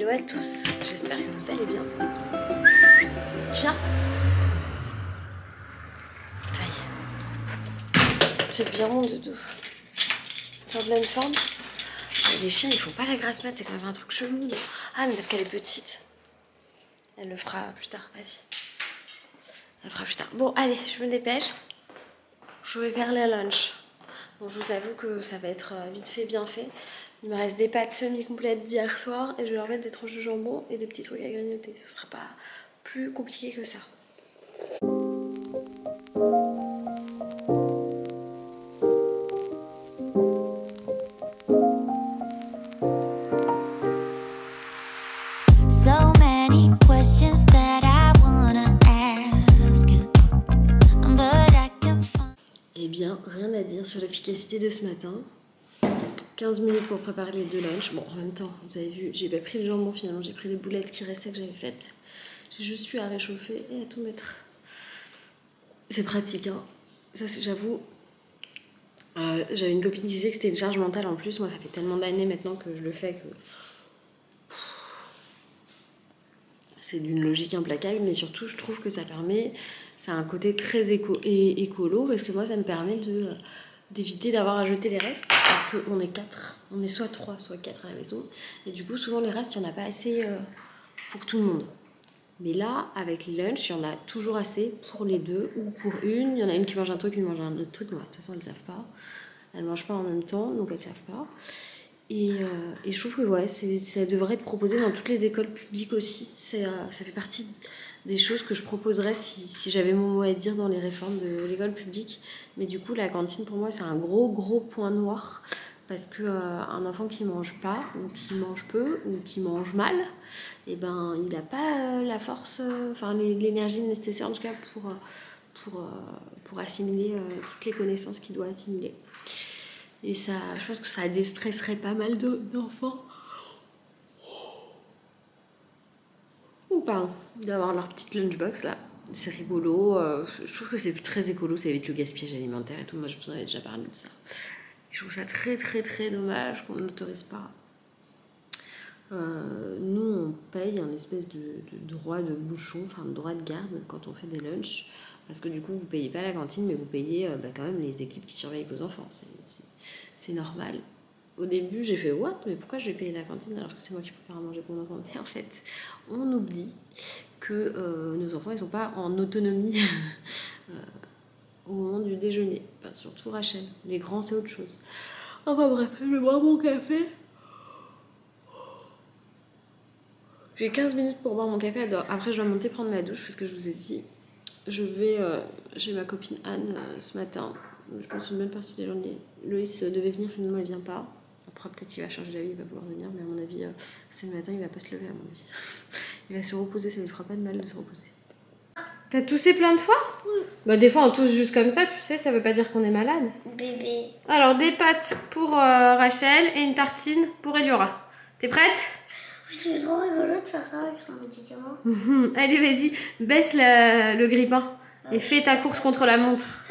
Hello à tous, j'espère que vous allez bien. Tu viens? Ça y est. J'ai bien rond de dos. T'es en pleine forme? Les chiens ils font pas la grasse mat, c'est quand même un truc chelou. Ah mais parce qu'elle est petite. Elle le fera plus tard, vas-y. Elle fera plus tard. Bon allez, je me dépêche. Je vais faire le lunch. Bon, je vous avoue que ça va être vite fait, bien fait. Il me reste des pâtes semi-complètes d'hier soir et je vais leur mettre des tranches de jambon et des petits trucs à grignoter. Ce sera pas plus compliqué que ça. So many questions that I wanna ask, but I can find... Eh bien, rien à dire sur l'efficacité de ce matin. 15 minutes pour préparer les deux lunchs. Bon, en même temps, vous avez vu, j'ai pas pris le jambon finalement, j'ai pris les boulettes qui restaient que j'avais faites. J'ai juste eu à réchauffer et à tout mettre. C'est pratique, hein. Ça, j'avoue. J'avais une copine qui disait que c'était une charge mentale en plus. Moi, ça fait tellement d'années maintenant que je le fais que. C'est d'une logique implacable, mais surtout, je trouve que ça permet. Ça a un côté très écolo parce que moi, ça me permet d'éviter d'avoir à jeter les restes parce qu'on est 4, on est soit 3 soit 4 à la maison et du coup souvent les restes il n'y en a pas assez pour tout le monde, mais là avec les lunchs il y en a toujours assez pour les deux ou pour une. Il y en a une qui mange un truc, une mange un autre truc. Ouais, de toute façon elles savent pas, elles mangent pas en même temps donc elles savent pas et je trouve que ouais, ça devrait être proposé dans toutes les écoles publiques aussi. Ça fait partie des choses que je proposerais si j'avais mon mot à dire dans les réformes de l'école publique. Mais du coup, la cantine, pour moi, c'est un gros point noir. Parce qu'un enfant qui mange pas, ou qui mange peu, ou qui mange mal, eh ben, il n'a pas la force, l'énergie nécessaire en tout cas pour assimiler toutes les connaissances qu'il doit assimiler. Et ça, je pense que ça déstresserait pas mal d'enfants. Ou pas, d'avoir leur petite lunchbox là, c'est rigolo. Je trouve que c'est très écolo, ça évite le gaspillage alimentaire et tout. Moi je vous en avais déjà parlé de ça. Je trouve ça très dommage qu'on n'autorise pas. Nous on paye un espèce de droit de bouchon, enfin de droit de garde quand on fait des lunchs, parce que du coup vous payez pas la cantine mais vous payez quand même les équipes qui surveillent vos enfants. C'est normal. Au début, j'ai fait « What ? Mais pourquoi je vais payer la cantine alors que c'est moi qui prépare à manger pour mon enfant ?» Et en fait, on oublie que nos enfants, ils sont pas en autonomie au moment du déjeuner. Enfin, surtout Rachel. Les grands, c'est autre chose. Enfin bref, je vais boire mon café. J'ai 15 minutes pour boire mon café. Après, je dois monter prendre ma douche parce que je vous ai dit, je vais chez ma copine Anne ce matin. Je pense une bonne partie des journées. Loïs devait venir, finalement, il vient pas. Après, peut-être qu'il va changer d'avis, il va vouloir venir, mais à mon avis, c'est le matin, il va pas se lever, à mon avis. Il va se reposer, ça lui fera pas de mal de se reposer. T'as toussé plein de fois? Oui. Bah, des fois, on tousse juste comme ça, tu sais, ça veut pas dire qu'on est malade. Bébé. Alors, des pâtes pour Rachel et une tartine pour Eliora. T'es prête? Oui, c'est trop rigolo de faire ça avec son médicament. Allez, vas-y, baisse le grippin et fais ta course contre la montre.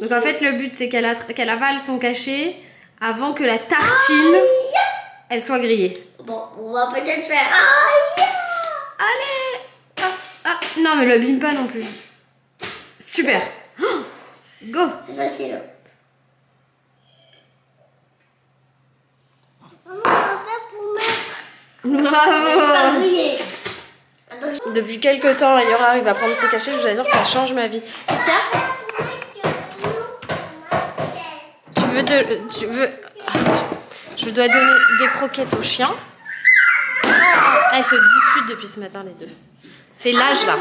Donc, en fait, le but, c'est qu'elle avale son cachet avant que la tartine, elle soit grillée. Bon, on va peut-être faire... Allez! Non, mais l'abîme pas non plus. Super! Go! C'est facile. Maman, on va faire pour mettre... Bravo! griller. Depuis quelques temps, Eliora arrive à prendre ses cachets, je vous assure que ça change ma vie. Qu'est-ce qu'il y a? Tu veux... Attends. Je dois donner des croquettes aux chiens. Elles se disputent depuis ce matin, les deux. C'est l'âge, là.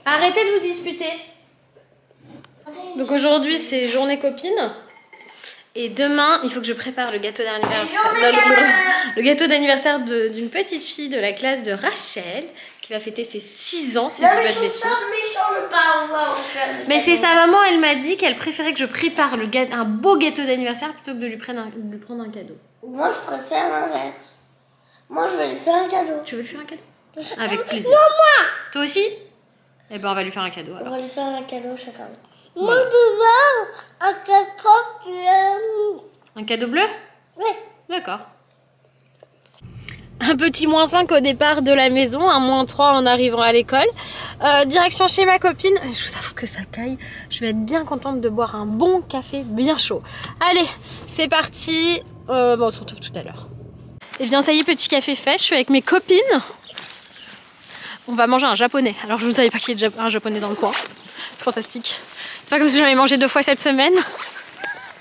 Arrêtez de vous disputer. Donc aujourd'hui, c'est journée copine. Et demain, il faut que je prépare le gâteau d'anniversaire. Le gâteau d'anniversaire d'une petite fille de la classe de Rachel, qui va fêter ses 6 ans, si je dis pas de bêtises. Mais c'est sa maman, elle m'a dit qu'elle préférait que je prépare un beau gâteau d'anniversaire plutôt que de lui prendre un cadeau. Moi, je préfère l'inverse. Moi, je vais lui faire un cadeau. Tu veux lui faire un cadeau? Avec plaisir. Non, moi! Toi aussi? Eh ben, on va lui faire un cadeau alors. On va lui faire un cadeau chacun. Voilà. Moi, je veux un cadeau bleu. Un cadeau bleu? Oui. D'accord. Un petit -5 au départ de la maison, un -3 en arrivant à l'école. Direction chez ma copine. Je vous avoue que ça caille. Je vais être bien contente de boire un bon café bien chaud. Allez, c'est parti. Bon, on se retrouve tout à l'heure. Et bien ça y est, petit café fait. Je suis avec mes copines. On va manger un japonais. Alors je ne savais pas qu'il y ait un japonais dans le coin. Fantastique. C'est pas comme si j'en avais mangé 2 fois cette semaine.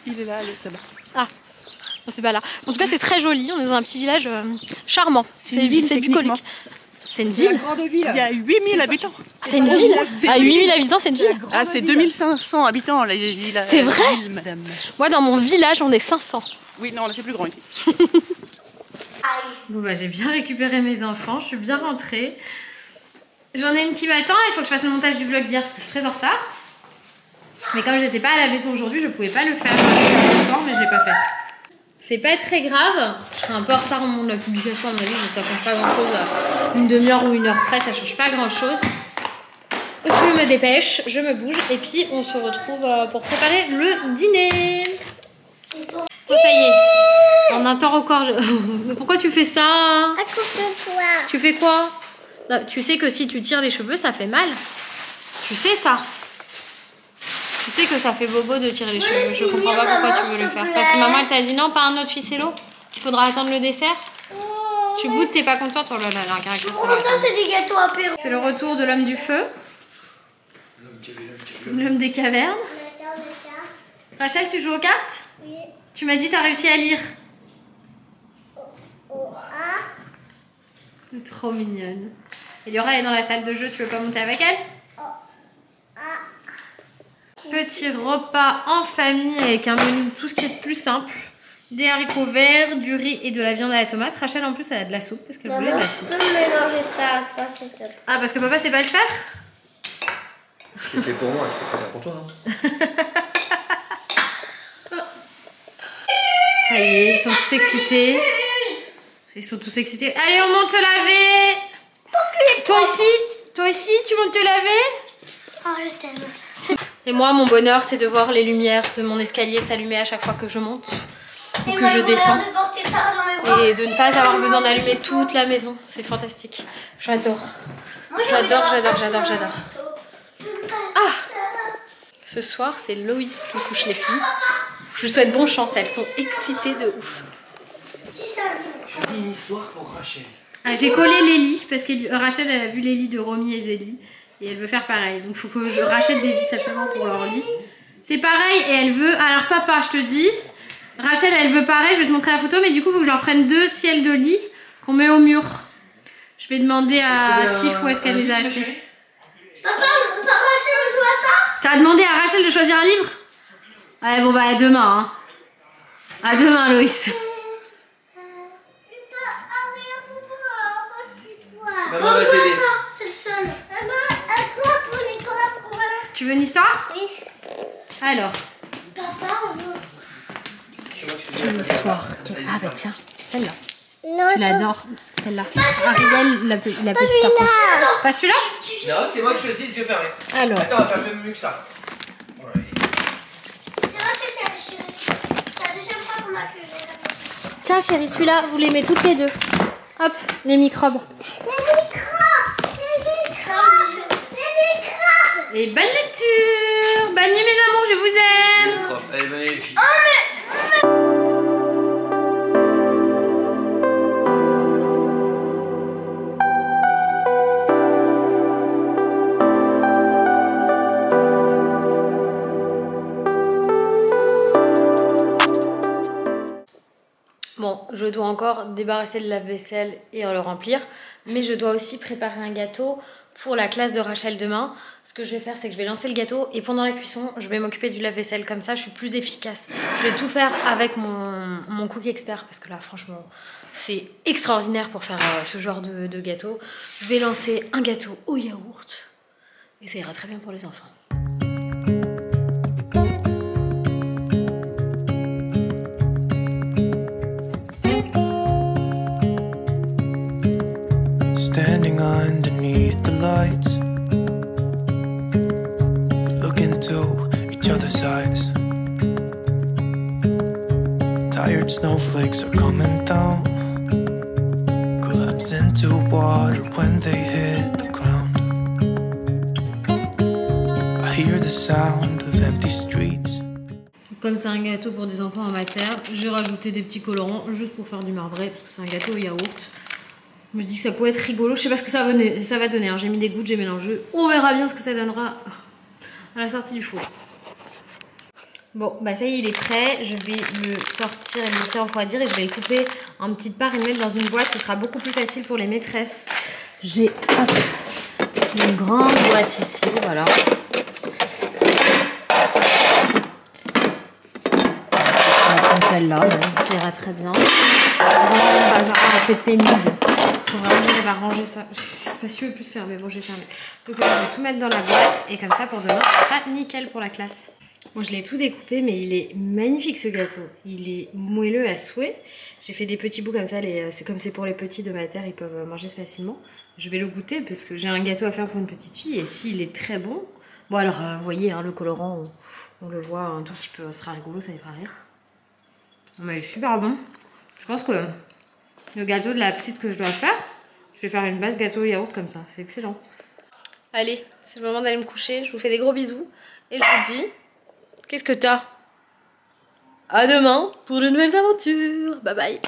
Il est là, là-bas. Ah. Non, c'est pas là. En tout cas, c'est très joli. On est dans un petit village charmant. C'est une ville, bucolique. C'est une ville. Grande ville. Il y a 8000 habitants. C'est une ville. À 8000 habitants, c'est une ville. Ah, c'est 2500 habitants, la ville. C'est vrai? Ville, madame. Moi, dans mon village, on est 500. Oui, non, là, c'est plus grand ici. Bon, bah, j'ai bien récupéré mes enfants. Je suis bien rentrée. J'en ai une qui m'attend. Il faut que je fasse le montage du vlog d'hier parce que je suis très en retard. Mais comme j'étais pas à la maison aujourd'hui, je pouvais pas le faire ce soir, mais je l'ai pas fait. C'est pas très grave. Je serai un peu en retard au moment de la publication, à mon avis, ça change pas grand chose. Une demi-heure ou 1 heure près, ça change pas grand chose. Je me dépêche, je me bouge et puis on se retrouve pour préparer le dîner. Oh, ça y est, en un temps record. Mais pourquoi tu fais ça? À cause de toi. Tu fais quoi? Non, tu sais que si tu tires les cheveux, ça fait mal. Tu sais ça? Tu sais que ça fait bobo de tirer les cheveux. Je comprends pas pourquoi tu veux le faire. Parce que maman elle t'a dit non, pas un autre ficello. Il faudra attendre le dessert. Tu goûtes, t'es pas contente? Oh là là, un caractère. Comment ça, c'est des gâteaux apéro? C'est le retour de l'homme du feu. L'homme des cavernes. Rachel, tu joues aux cartes? Oui. Tu m'as dit t'as réussi à lire. Trop mignonne. Eliora, elle est dans la salle de jeu, tu veux pas monter avec elle? Petit repas en famille avec un menu, tout ce qui est de plus simple. Des haricots verts, du riz et de la viande à la tomate. Rachel en plus elle a de la soupe parce qu'elle voulait de la soupe. Je peux mélanger ça s'il te plaît. Ah, parce que papa sait pas le faire? C'est fait pour moi, je peux pas faire pour toi. Hein. Ça y est, ils sont tous excités. Ils sont tous excités. Allez, on monte se laver. Toi aussi, tu montes te laver? Oh, je t'aime. Et moi, mon bonheur, c'est de voir les lumières de mon escalier s'allumer à chaque fois que je monte ou que je descends. Et de ne pas avoir besoin d'allumer toute la maison. C'est fantastique. J'adore. J'adore. Ah! Ce soir, c'est Loïs qui couche les filles. Je lui souhaite bonne chance, elles sont excitées de ouf. J'ai dit une histoire pour Rachel. Ah, j'ai collé les lits parce que Rachel elle a vu les lits de Romy et Zélie et elle veut faire pareil. Donc il faut que je rachète des vis absolument pour leur lit. C'est pareil et elle veut... Alors papa, je te dis, Rachel elle veut pareil, je vais te montrer la photo, mais du coup il faut que je leur prenne 2 ciels de lit qu'on met au mur. Je vais demander à Tiff où est-ce qu'elle les a achetés. Papa, Rachel joue à ça? T'as demandé à Rachel de choisir un livre? Ouais, bon bah à demain. Hein. À demain, Loïs. Maman va t'aider. C'est le seul. Maman, à quoi pour l'école? Tu veux une histoire? Oui. Alors. Papa, on veut. Quelle histoire? Ah bah tiens, celle-là. Non, Tu l'adores, celle-là. Ariel, la petite artiste. Pas celui-là? Non, c'est moi qui choisis les yeux fermés. Alors. Attends, on va faire même mieux que ça. Ouais. c'est vrai que t'as chérie. C'est la deuxième fois qu'on m'a que j'ai la petite. Tiens chérie, celui-là, vous les mettez toutes les deux. Hop, les microbes. Et bonne lecture. Bonne nuit mes amours, je vous aime. Allez, venez les filles. Bon, je dois encore débarrasser le lave-vaisselle et le remplir, mais je dois aussi préparer un gâteau pour la classe de Rachel demain. Ce que je vais faire, c'est que je vais lancer le gâteau et pendant la cuisson, je vais m'occuper du lave-vaisselle. Comme ça, je suis plus efficace. Je vais tout faire avec mon Cook Expert parce que là, franchement, c'est extraordinaire pour faire ce genre de gâteau. Je vais lancer un gâteau au yaourt et ça ira très bien pour les enfants. Standing underneath the lights, look into each other's eyes. Tired snowflakes are coming down, turns into water when they hit the ground. I hear the sound of empty streets. Comme c'est un gâteau pour des enfants en matière, j'ai rajouté des petits colorants juste pour faire du marbré parce que c'est un gâteau au yaourt. Je me dis que ça pourrait être rigolo. Je sais pas ce que ça va donner. Hein. J'ai mis des gouttes, j'ai mélangé. On verra bien ce que ça donnera à la sortie du four. Bon, bah ça y est, il est prêt. Je vais le sortir et le laisser refroidir et je vais le couper en petites parts et le mettre dans une boîte. Ce sera beaucoup plus facile pour les maîtresses. J'ai une grande boîte ici, voilà. Comme celle-là, ça ira très bien. C'est pénible. Faut vraiment que j'arrive à ranger ça. Je sais pas si je vais plus faire, mais bon, j'ai fermé. Donc là, je vais tout mettre dans la boîte et comme ça, pour demain, ce sera nickel pour la classe. Moi, je l'ai tout découpé, mais il est magnifique ce gâteau. Il est moelleux à souhait. J'ai fait des petits bouts comme ça. C'est comme c'est pour les petits de ma terre, ils peuvent manger facilement. Je vais le goûter parce que j'ai un gâteau à faire pour une petite fille et s'il est très bon. Bon, alors, vous voyez, hein, le colorant, on le voit un tout petit peu. Ce sera rigolo, ça lui fera rire. Mais il est super bon. Je pense que le gâteau de la petite que je dois faire, je vais faire une base gâteau yaourt comme ça. C'est excellent. Allez, c'est le moment d'aller me coucher. Je vous fais des gros bisous. Et je vous dis, qu'est-ce que t'as? À demain pour de nouvelles aventures. Bye bye.